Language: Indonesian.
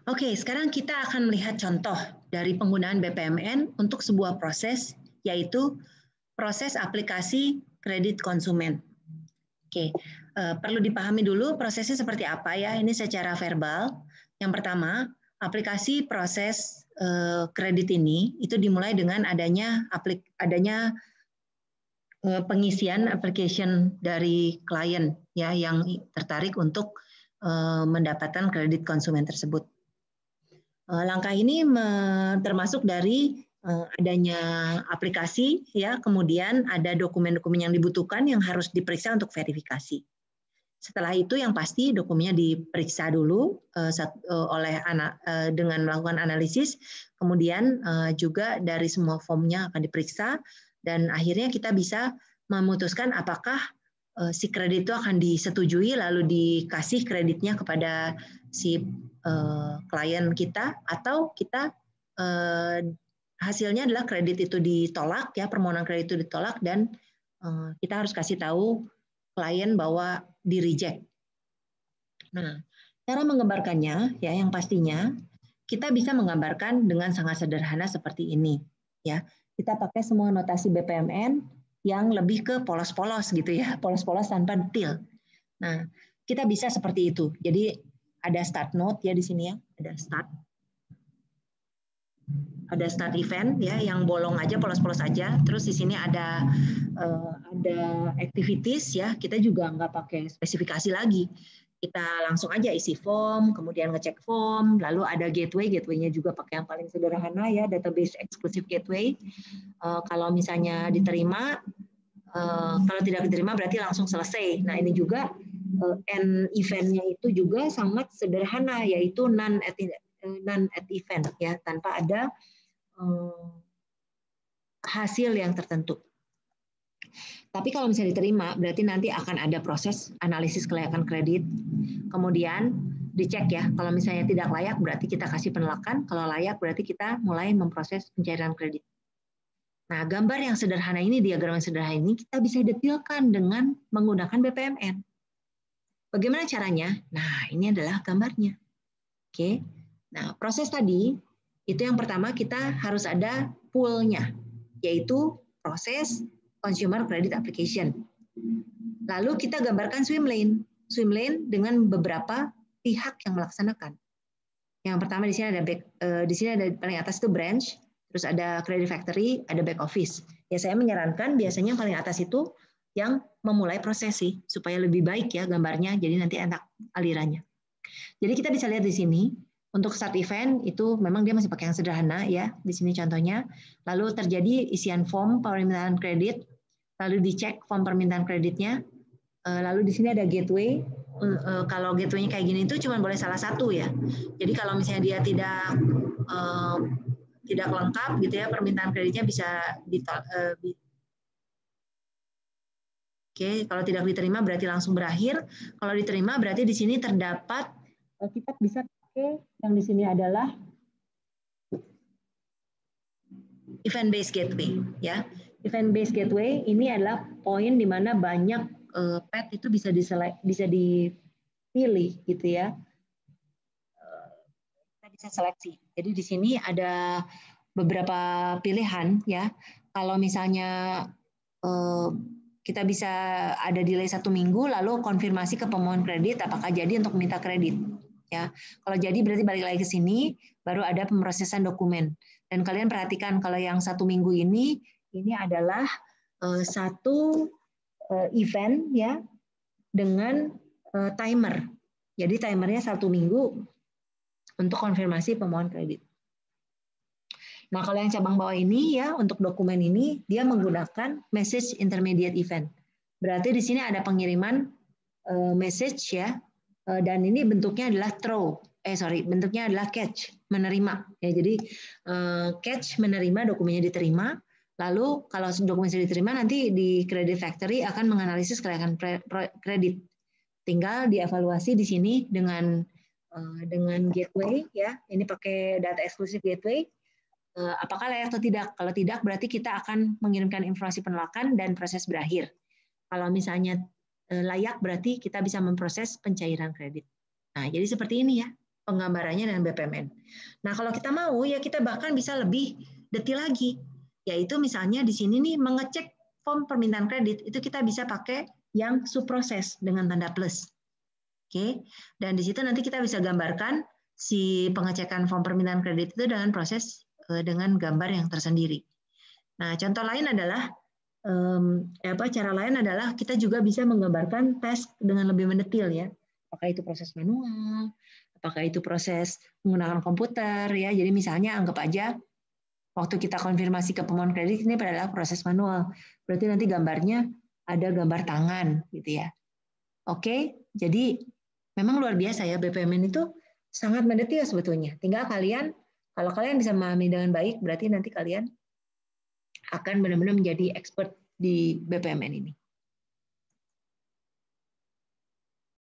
Oke, sekarang kita akan melihat contoh dari penggunaan BPMN untuk sebuah proses, yaitu proses aplikasi kredit konsumen. Oke, perlu dipahami dulu prosesnya seperti apa ya, ini secara verbal. Yang pertama, aplikasi proses kredit ini itu dimulai dengan adanya pengisian application dari klien ya yang tertarik untuk mendapatkan kredit konsumen tersebut. Langkah ini termasuk dari adanya aplikasi ya, kemudian ada dokumen-dokumen yang dibutuhkan yang harus diperiksa untuk verifikasi. Setelah itu yang pasti dokumennya diperiksa dulu dengan melakukan analisis, kemudian juga dari semua formnya akan diperiksa dan akhirnya kita bisa memutuskan apakah si kredit itu akan disetujui lalu dikasih kreditnya kepada si klien kita atau kita hasilnya adalah kredit itu ditolak ya, permohonan kredit itu ditolak dan kita harus kasih tahu klien bahwa di reject. Nah, cara menggambarkannya ya yang pastinya kita bisa menggambarkan dengan sangat sederhana seperti ini ya. Kita pakai semua notasi BPMN yang lebih ke polos-polos gitu ya, polos-polos tanpa detail. Nah, kita bisa seperti itu. Jadi ada start note ya di sini ya, ada start event ya yang bolong aja, polos-polos aja. Terus di sini ada activities ya, kita juga nggak pakai spesifikasi lagi. Kita langsung aja isi form, kemudian ngecek form, lalu ada gateway-nya juga pakai yang paling sederhana ya, database exclusive gateway. Kalau misalnya diterima, kalau tidak diterima berarti langsung selesai. Nah ini juga end event-nya itu juga sangat sederhana, yaitu none at event ya, tanpa ada hasil yang tertentu. Tapi kalau misalnya diterima, berarti nanti akan ada proses analisis kelayakan kredit. Kemudian dicek ya, kalau misalnya tidak layak berarti kita kasih penolakan, kalau layak berarti kita mulai memproses pencairan kredit. Nah, gambar yang sederhana ini, diagram yang sederhana ini kita bisa detailkan dengan menggunakan BPMN. Bagaimana caranya? Nah, ini adalah gambarnya. Oke. Nah, proses tadi itu yang pertama kita harus ada pool-nya, yaitu proses consumer credit application. Lalu kita gambarkan swim lane dengan beberapa pihak yang melaksanakan. Yang pertama di sini ada paling atas itu branch, terus ada credit factory, ada back office. Ya saya menyarankan biasanya paling atas itu yang memulai proses sih, supaya lebih baik ya gambarnya, jadi nanti enak alirannya. Jadi kita bisa lihat di sini. Untuk start event itu memang dia masih pakai yang sederhana ya. Di sini contohnya. Lalu terjadi isian form permintaan kredit, lalu dicek form permintaan kreditnya. Lalu di sini ada gateway. Kalau gateway-nya kayak gini itu cuma boleh salah satu ya. Jadi kalau misalnya dia tidak lengkap gitu ya, permintaan kreditnya bisa Oke, kalau tidak diterima berarti langsung berakhir. Kalau diterima berarti di sini terdapat kita bisa pakai yang di sini adalah event based gateway ya. Event based gateway ini adalah poin di mana banyak pet itu bisa dipilih gitu ya. Kita bisa seleksi. Jadi di sini ada beberapa pilihan ya. Kalau misalnya kita bisa ada delay 1 minggu, lalu konfirmasi ke pemohon kredit apakah jadi untuk minta kredit. Ya, kalau jadi berarti balik lagi ke sini, baru ada pemrosesan dokumen. Dan kalian perhatikan kalau yang 1 minggu ini adalah satu event ya dengan timer. Jadi timernya 1 minggu untuk konfirmasi pemohon kredit. Nah, kalau yang cabang bawah ini ya untuk dokumen ini dia menggunakan message intermediate event. Berarti di sini ada pengiriman message ya. Dan ini bentuknya adalah bentuknya adalah catch, menerima. Ya, jadi catch menerima, dokumennya diterima. Lalu kalau dokumen sudah diterima nanti di Credit Factory akan menganalisis kelayakan kredit. Tinggal dievaluasi di sini dengan gateway ya. Ini pakai data eksklusif gateway. Apakah layak atau tidak? Kalau tidak berarti kita akan mengirimkan informasi penolakan dan proses berakhir. Kalau misalnya layak berarti kita bisa memproses pencairan kredit. Nah, jadi seperti ini ya penggambarannya dengan BPMN. Nah, kalau kita mau ya kita bahkan bisa lebih detail lagi, yaitu misalnya di sini nih mengecek form permintaan kredit itu kita bisa pakai yang subproses dengan tanda plus. Oke, dan di situ nanti kita bisa gambarkan si pengecekan form permintaan kredit itu dengan proses dengan gambar yang tersendiri. Nah, contoh lain adalah cara lain adalah kita juga bisa menggambarkan tes dengan lebih mendetail ya. Apakah itu proses manual, apakah itu proses menggunakan komputer ya. Jadi misalnya anggap aja waktu kita konfirmasi ke pemohon kredit ini adalah proses manual. Berarti nanti gambarnya ada gambar tangan gitu ya. Oke, jadi memang luar biasa ya BPMN itu sangat mendetail sebetulnya. Tinggal kalian, kalau kalian bisa memahami dengan baik, berarti nanti kalian akan benar-benar menjadi expert di BPMN ini.